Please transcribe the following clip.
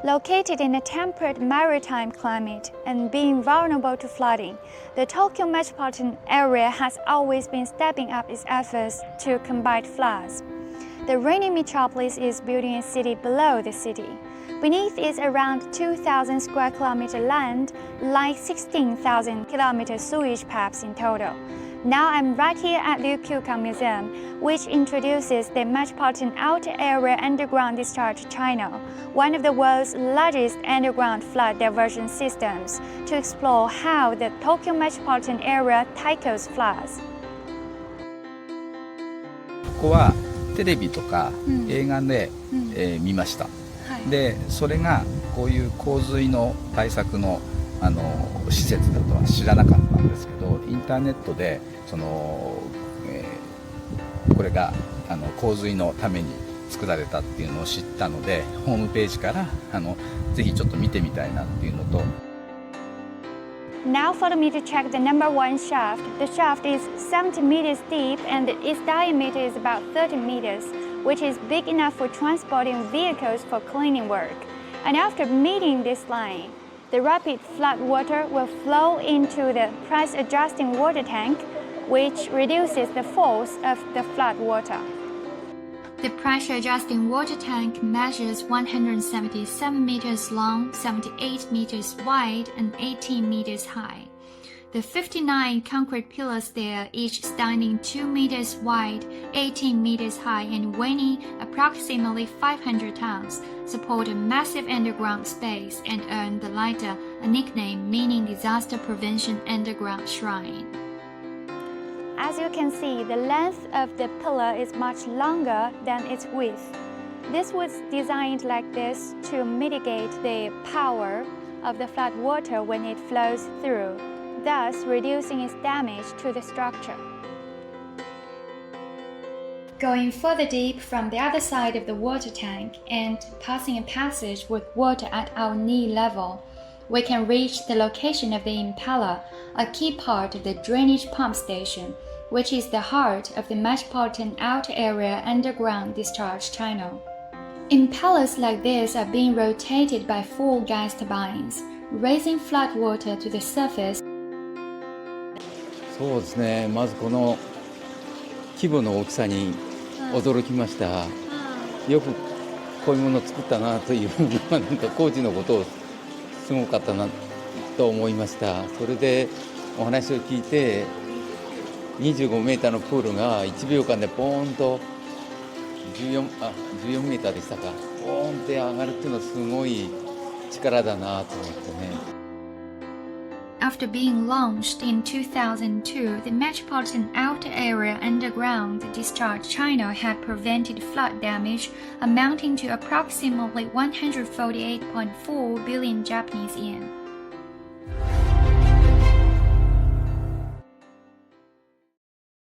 Located in a temperate maritime climate and being vulnerable to flooding, the Tokyo metropolitan area has always been stepping up its efforts to combat floods. The reigning metropolis is building a city below the city. Beneath is around 2,000 square kilometer land, like 16,000 kilometer sewage pipes in total. Now I'm right here at the Museum, which introduces the Metropolitan Outer Area Underground Discharge Channel, one of the world's largest underground flood diversion systems, to explore how the Tokyo metropolitan area tackles floods. ここはテレビとか映画で、見ました。で、それがこういう洪水の対策の施設だとは知らなかったんですけど、インターネットでこれが洪水のために作られたっていうのを知ったので、ホームページからぜひちょっと見てみたいなっていうのと。Now follow me to check the number one shaft. The shaft is 70 meters deep and its diameter is about 30 meters, which is big enough for transporting vehicles for cleaning work. And after meeting this line, the rapid flood water will flow into the pressure-adjusting water tank, which reduces the force of the flood water. The pressure-adjusting water tank measures 177 meters long, 78 meters wide, and 18 meters high. The 59 concrete pillars there, each standing 2 meters wide, 18 meters high, and weighing approximately 500 tons, support a massive underground space and earn the latter a nickname meaning Disaster Prevention Underground Shrine. As you can see, the length of the pillar is much longer than its width. This was designed like this to mitigate the power of the flood water when it flows through, thus reducing its damage to the structure. Going further deep from the other side of the water tank and passing a passage with water at our knee level, we can reach the location of the impeller, a key part of the drainage pump station, which is the heart of the Metropolitan Outer Area Underground Discharge Channel. Impellers like this are being rotated by 4 gas turbines, raising flood water to the surface. そうですね、まずこの規模の大きさに驚きました。よくこういうものを作ったなというなんか工事のことをすごかったなと思いました。それでお話を聞いて25メーターのプールが1秒間でポーンと14メーターでしたか、ポーンって上がるっていうのはすごい力だなと思ってね。After being launched in 2002, the Metropolitan Outer Area Underground Discharge Channel had prevented flood damage amounting to approximately 148.4 billion Japanese yen.